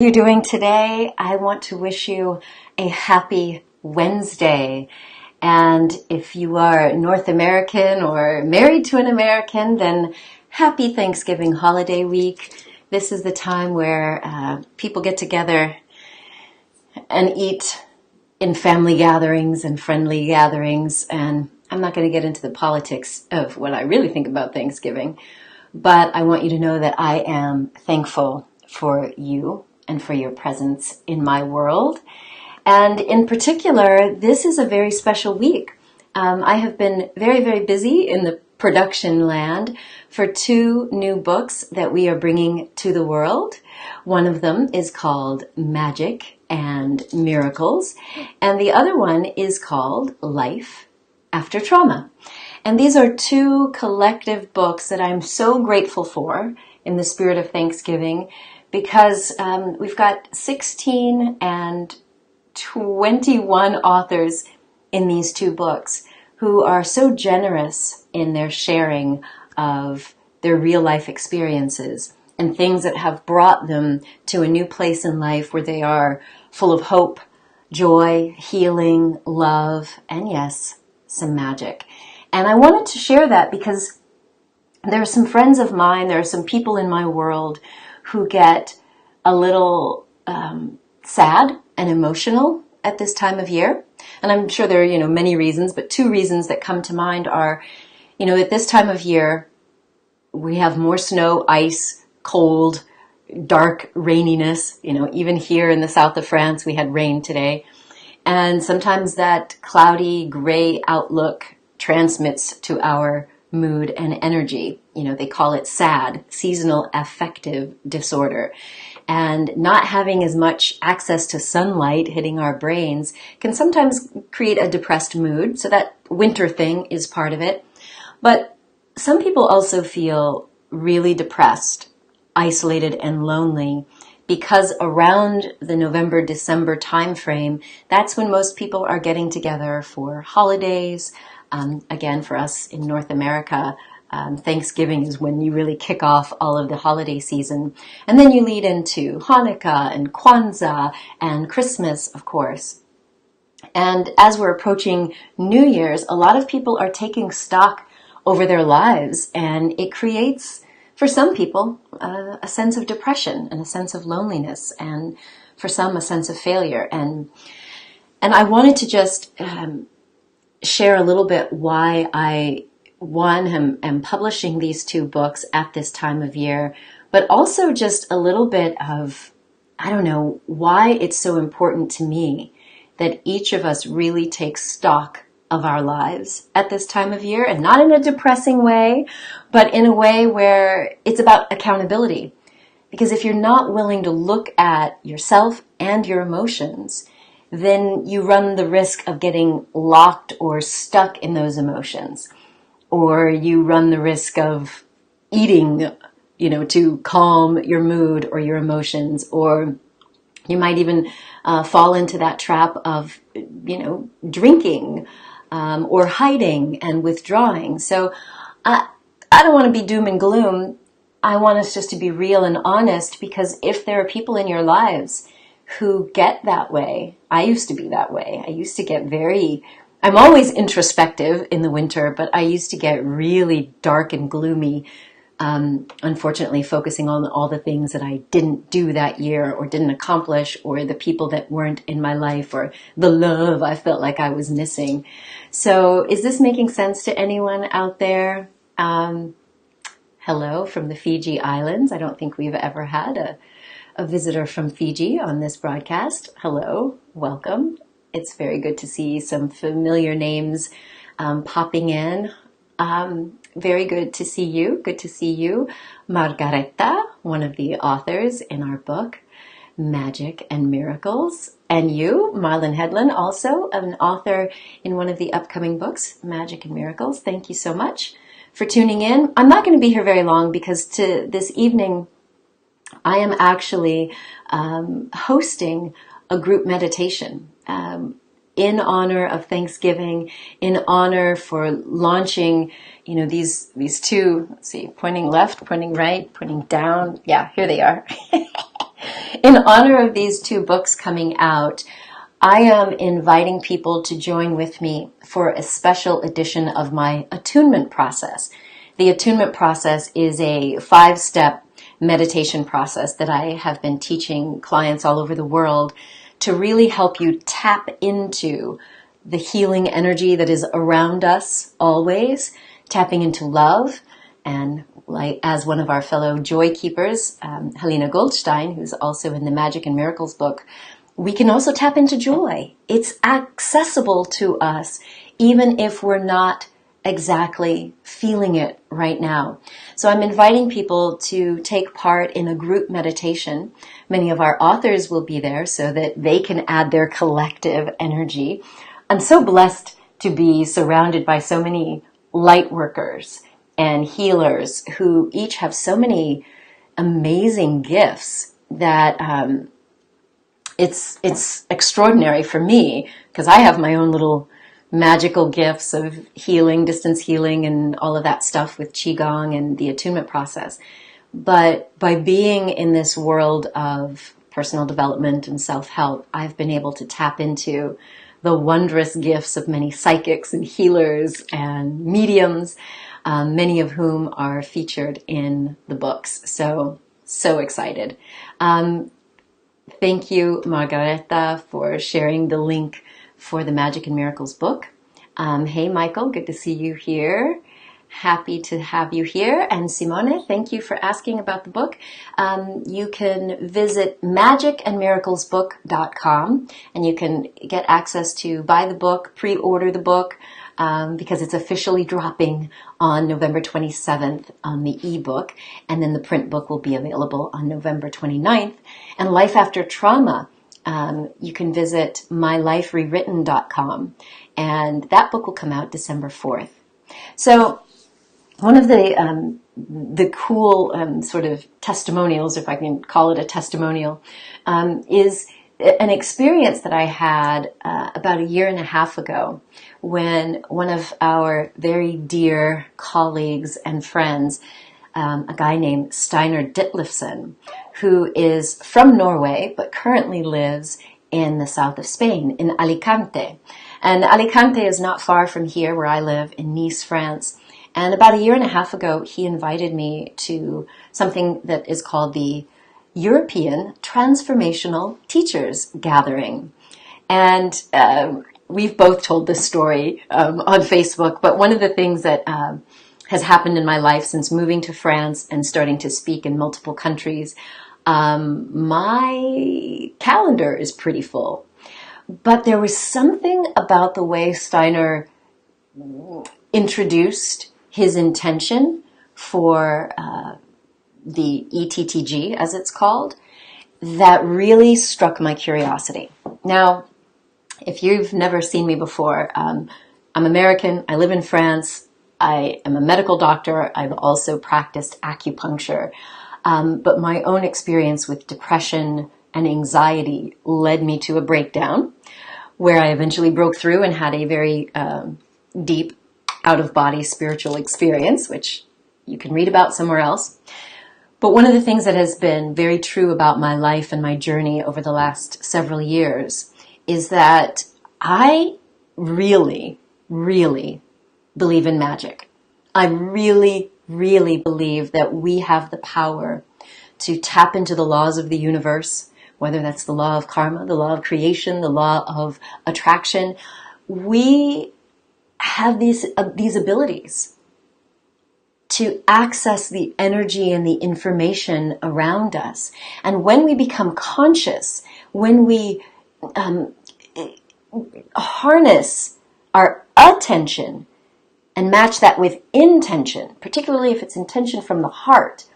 You're doing today. I want to wish you a happy Wednesday. And if you are North American or married to an American, then happy Thanksgiving holiday week. This is the time where people get together and eat in family gatherings and friendly gatherings. And I'm not going to get into the politics of what I really think about Thanksgiving, but I want you to know that I am thankful for you and for your presence in my world. And in particular, this is a very special week. I have been very, very busy in the production land for 2 new books that we are bringing to the world. One of them is called Magic and Miracles, and the other one is called Life After Trauma. And these are 2 collective books that I'm so grateful for in the spirit of Thanksgiving, because we've got 16 and 21 authors in these 2 books who are so generous in their sharing of their real life experiences and things that have brought them to a new place in life where they are full of hope, joy, healing, love, and yes, some magic. And I wanted to share that because there are some friends of mine, there are some people in my world who get a little sad and emotional at this time of year. And I'm sure there are, many reasons, but 2 reasons that come to mind are, at this time of year, we have more snow, ice, cold, dark raininess. Even here in the south of France, we had rain today. And sometimes that cloudy, gray outlook transmits to our mood and energy. They call it SAD, seasonal affective disorder. And not having as much access to sunlight hitting our brains can sometimes create a depressed mood. So that winter thing is part of it. But some people also feel really depressed, isolated, and lonely because around the November, December timeframe, that's when most people are getting together for holidays. Again, for us in North America, Thanksgiving is when you really kick off all of the holiday season. And then you lead into Hanukkah and Kwanzaa and Christmas, of course. And as we're approaching New Year's, a lot of people are taking stock over their lives, and it creates, for some people, a sense of depression and a sense of loneliness, and for some, a sense of failure. And I wanted to just share a little bit why I am publishing these 2 books at this time of year, but also just a little bit of, why it's so important to me that each of us really takes stock of our lives at this time of year, and not in a depressing way, but in a way where it's about accountability. Because if you're not willing to look at yourself and your emotions, then you run the risk of getting locked or stuck in those emotions. Or you run the risk of eating, to calm your mood or your emotions. Or you might even fall into that trap of, drinking or hiding and withdrawing. So I don't want to be doom and gloom. I want us just to be real and honest, because if there are people in your lives who get that way, I used to be that way. I used to get I'm always introspective in the winter, but I used to get really dark and gloomy, unfortunately focusing on all the things that I didn't do that year or didn't accomplish, or the people that weren't in my life, or the love I felt like I was missing. So is this making sense to anyone out there? Hello from the Fiji Islands. I don't think we've ever had a visitor from Fiji on this broadcast. Hello, welcome. It's very good to see some familiar names popping in. Very good to see you. Good to see you. Margareta, one of the authors in our book, Magic and Miracles. And you, Marlon Hedlund, also an author in one of the upcoming books, Magic and Miracles. Thank you so much for tuning in. I'm not going to be here very long, because this evening I am actually hosting a group meditation in honor of Thanksgiving, in honor for launching, these 2, let's see, pointing left, pointing right, pointing down. Yeah, here they are. in honor of these two books coming out, I am inviting people to join with me for a special edition of my attunement process. The attunement process is a 5-step meditation process that I have been teaching clients all over the world to really help you tap into the healing energy that is around us always, tapping into love. And like as one of our fellow joy keepers, Helena Goldstein, who's also in the Magic and Miracles book, we can also tap into joy. It's accessible to us, even if we're not exactly feeling it right now. So I'm inviting people to take part in a group meditation. Many of our authors will be there so that they can add their collective energy. I'm so blessed to be surrounded by so many light workers and healers who each have so many amazing gifts that it's extraordinary for me, because I have my own little magical gifts of healing, distance healing, and all of that stuff with Qigong and the attunement process. But by being in this world of personal development and self-help, I've been able to tap into the wondrous gifts of many psychics and healers and mediums, many of whom are featured in the books. So excited. Thank you, Margareta, for sharing the link for the Magic and Miracles book. Hey, Michael, good to see you here. Happy to have you here. And Simone, thank you for asking about the book. You can visit magicandmiraclesbook.com and you can get access to buy the book, pre-order the book, because it's officially dropping on November 27th on the ebook, and then the print book will be available on November 29th. And Life After Trauma, you can visit myliferewritten.com, and that book will come out December 4th. So one of the cool sort of testimonials, if I can call it a testimonial, is an experience that I had about 1.5 years ago, when one of our very dear colleagues and friends, a guy named Steinar Ditlevsen, who is from Norway but currently lives in the south of Spain, in Alicante. And Alicante is not far from here where I live, in Nice, France. And about 1.5 years ago, he invited me to something that is called the European Transformational Teachers Gathering. And we've both told this story on Facebook, but one of the things that has happened in my life since moving to France and starting to speak in multiple countries, my calendar is pretty full. But there was something about the way Steinar introduced his intention for the ETTG, as it's called, that really struck my curiosity. Now, if you've never seen me before, I'm American, I live in France, I am a medical doctor, I've also practiced acupuncture, but my own experience with depression and anxiety led me to a breakdown where I eventually broke through and had a very deep out-of-body spiritual experience, which you can read about somewhere else. But one of the things that has been very true about my life and my journey over the last several years is that I really, really believe in magic. I really, really believe that we have the power to tap into the laws of the universe, whether that's the law of karma, the law of creation, the law of attraction. We have these abilities to access the energy and the information around us. And when we become conscious, when we harness our attention and match that with intention, particularly if it's intention from the heart,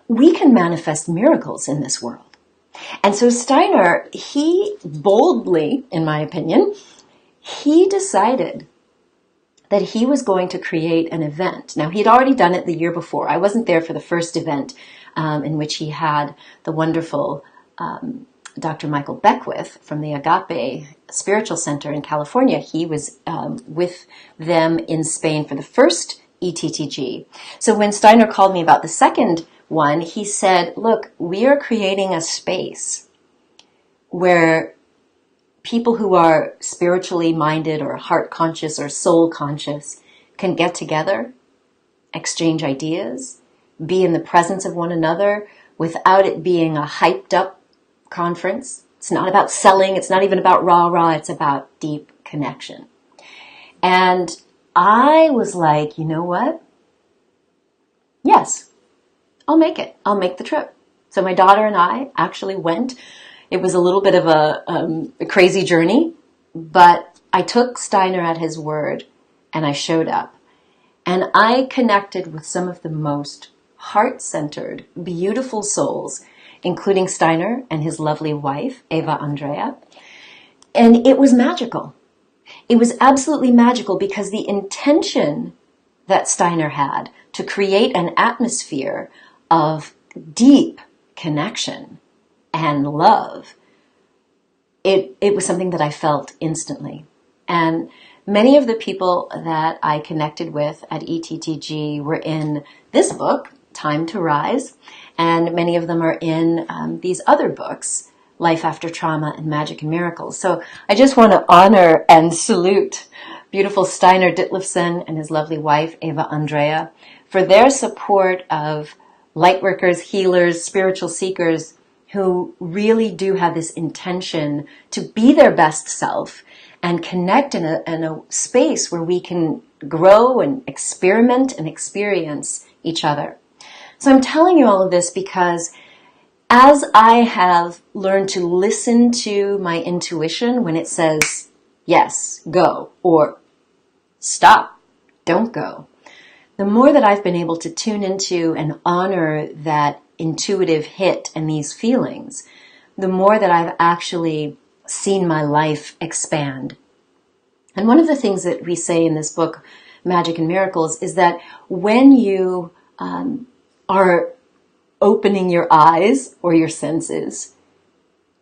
we can manifest miracles in this world. And so Steinar, he boldly, in my opinion, he decided that he was going to create an event. Now, he'd already done it the year before. I wasn't there for the first event in which he had the wonderful Dr. Michael Beckwith from the Agape Spiritual Center in California. He was with them in Spain for the first ETTG. So when Steinar called me about the second one, he said, look, we are creating a space where people who are spiritually minded or heart conscious or soul conscious can get together, exchange ideas, be in the presence of one another without it being a hyped up conference. It's not about selling. It's not even about rah-rah. It's about deep connection. And I was like, you know what? Yes, I'll make it. I'll make the trip. So my daughter and I actually went. It was a little bit of a crazy journey, but I took Steiner at his word and I showed up. And I connected with some of the most heart-centered, beautiful souls, including Steiner and his lovely wife, Eva Andrea. And it was magical. It was absolutely magical because the intention that Steiner had to create an atmosphere of deep connection and love, it was something that I felt instantly. And many of the people that I connected with at ETTG were in this book, Time to Rise, and many of them are in these other books, Life After Trauma and Magic and Miracles. So I just want to honor and salute beautiful Steiner Ditlevson and his lovely wife, Eva Andrea, for their support of lightworkers, healers, spiritual seekers who really do have this intention to be their best self and connect in a space where we can grow and experiment and experience each other. So I'm telling you all of this because as I have learned to listen to my intuition when it says, yes, go, or stop, don't go, the more that I've been able to tune into and honor that intuitive hit and these feelings, the more that I've actually seen my life expand. And one of the things that we say in this book, Magic and Miracles, is that when you are opening your eyes or your senses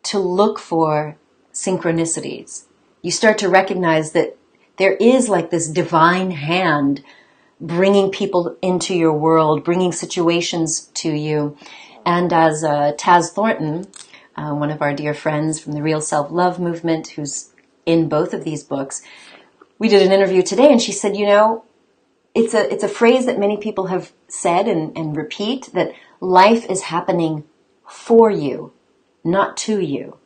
to look for synchronicities, you start to recognize that there is like this divine hand bringing people into your world, bringing situations to you. And as Taz Thornton, one of our dear friends from the Real Self-Love movement, who's in both of these books, we did an interview today and she said, you know, it's a phrase that many people have said and repeat, that life is happening for you, not to you.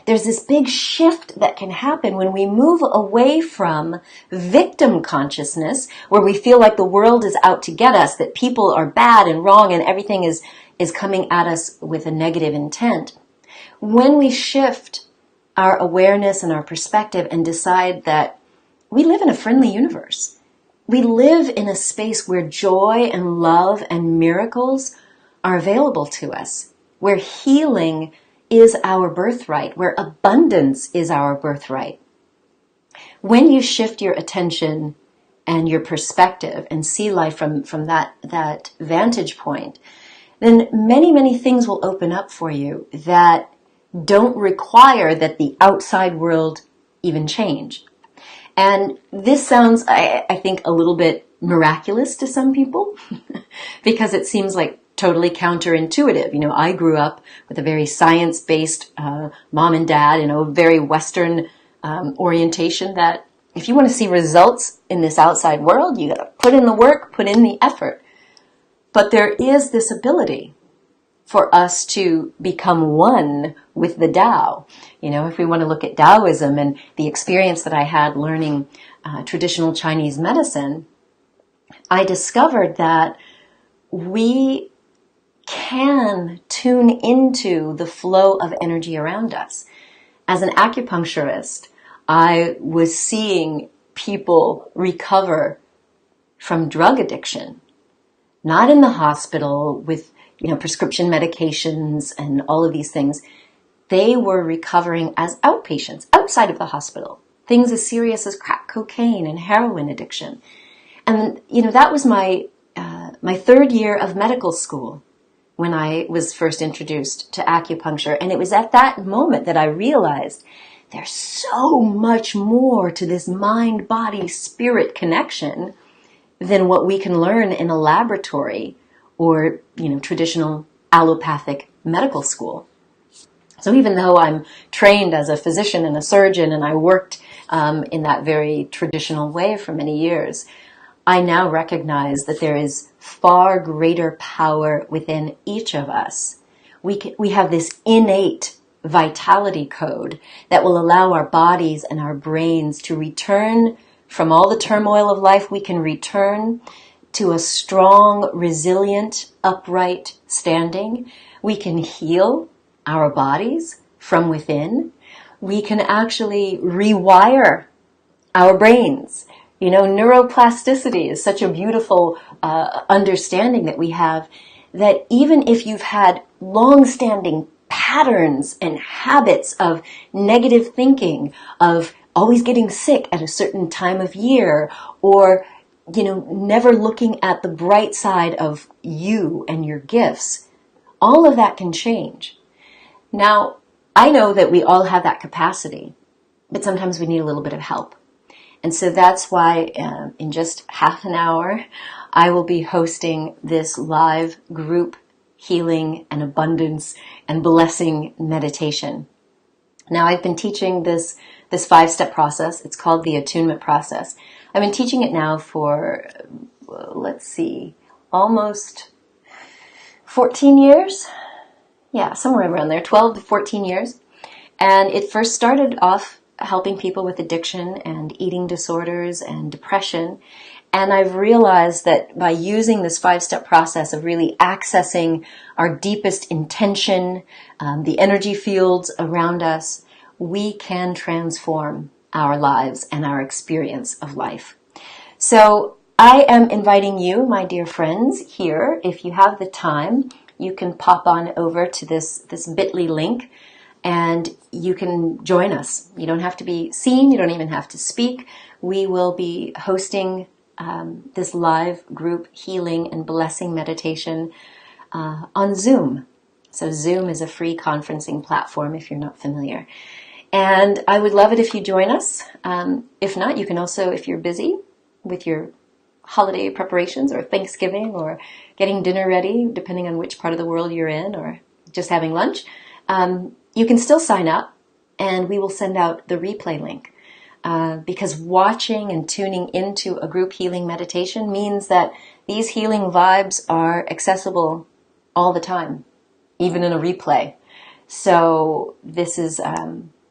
There's this big shift that can happen when we move away from victim consciousness, where we feel like the world is out to get us, that people are bad and wrong and everything is coming at us with a negative intent. When we shift our awareness and our perspective and decide that we live in a friendly universe, we live in a space where joy and love and miracles are available to us, where healing is our birthright, where abundance is our birthright. When you shift your attention and your perspective and see life from that vantage point, then many, many things will open up for you that don't require that the outside world even change. And this sounds, I think, a little bit miraculous to some people because it seems like totally counterintuitive. You know, I grew up with a very science-based mom and dad, very Western orientation, that if you want to see results in this outside world, you got to put in the work, put in the effort. But there is this ability for us to become one with the Tao. You know, if we want to look at Taoism and the experience that I had learning traditional Chinese medicine, I discovered that we can tune into the flow of energy around us. As an acupuncturist, I was seeing people recover from drug addiction, not in the hospital with prescription medications and all of these things. They were recovering as outpatients outside of the hospital. Things as serious as crack cocaine and heroin addiction. And, that was my third year of medical school when I was first introduced to acupuncture. And it was at that moment that I realized there's so much more to this mind, body, spirit connection than what we can learn in a laboratory or, traditional allopathic medical school. So even though I'm trained as a physician and a surgeon, and I worked in that very traditional way for many years, I now recognize that there is far greater power within each of us. We have this innate vitality code that will allow our bodies and our brains to return from all the turmoil of life. We can return to a strong, resilient, upright standing. We can heal our bodies from within. We can actually rewire our brains. Neuroplasticity is such a beautiful understanding that we have, that even if you've had long-standing patterns and habits of negative thinking, of always getting sick at a certain time of year, or never looking at the bright side of you and your gifts, all of that can change. Now, I know that we all have that capacity, but sometimes we need a little bit of help. And so that's why in just half an hour, I will be hosting this live group healing and abundance and blessing meditation. Now, I've been teaching this 5-step process. It's called the attunement process. I've been teaching it now for, almost 14 years. Yeah, somewhere around there, 12 to 14 years. And it first started off helping people with addiction and eating disorders and depression. And I've realized that by using this 5-step process of really accessing our deepest intention, the energy fields around us, we can transform our lives and our experience of life. So I am inviting you, my dear friends, here, if you have the time, you can pop on over to this bit.ly link and you can join us. You don't have to be seen. You don't even have to speak. We will be hosting this live group healing and blessing meditation on Zoom. So Zoom is a free conferencing platform if you're not familiar. And I would love it if you join us. If not, you can also, if you're busy with your holiday preparations or Thanksgiving or getting dinner ready, depending on which part of the world you're in, or just having lunch, you can still sign up and we will send out the replay link. Because watching and tuning into a group healing meditation means that these healing vibes are accessible all the time, even in a replay. So this is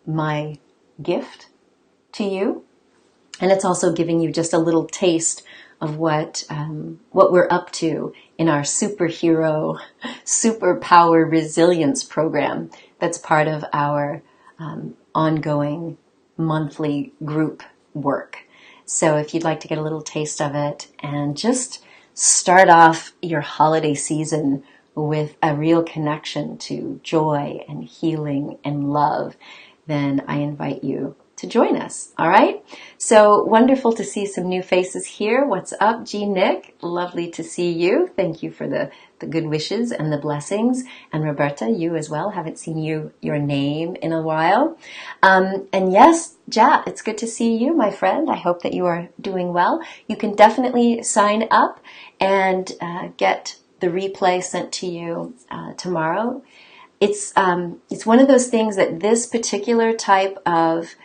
my gift to you. And it's also giving you just a little taste of what we're up to in our superhero, superpower resilience program that's part of our ongoing monthly group work. So if you'd like to get a little taste of it and just start off your holiday season with a real connection to joy and healing and love, then I invite you to join us. All right. So wonderful to see some new faces here. What's up, G. Nick? Lovely to see you. Thank you for the good wishes and the blessings. And Roberta, you as well. Haven't seen your name in a while. And yes, Jat, it's good to see you, my friend. I hope that you are doing well. You can definitely sign up and get the replay sent to you tomorrow. It's one of those things that this particular type of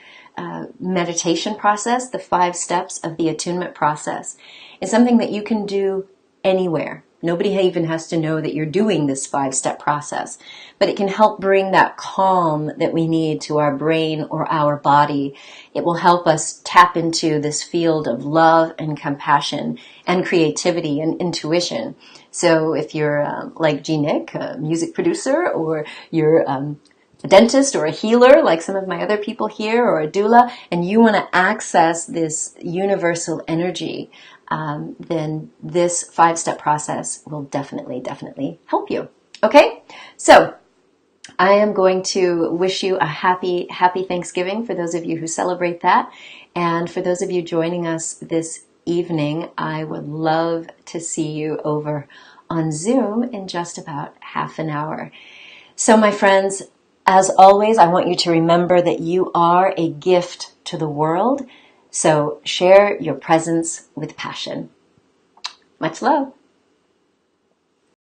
meditation process, the 5 steps of the attunement process, is something that you can do anywhere. Nobody even has to know that you're doing this 5-step process, but it can help bring that calm that we need to our brain or our body. It will help us tap into this field of love and compassion and creativity and intuition. So if you're like G. Nick, a music producer, or you're a dentist or a healer like some of my other people here, or a doula, and you want to access this universal energy, then this 5-step process will definitely help you. Okay? So I am going to wish you a happy Thanksgiving for those of you who celebrate that. And for those of you joining us this evening, I would love to see you over on Zoom in just about half an hour. So my friends, as always, I want you to remember that you are a gift to the world. So share your presence with passion. Much love.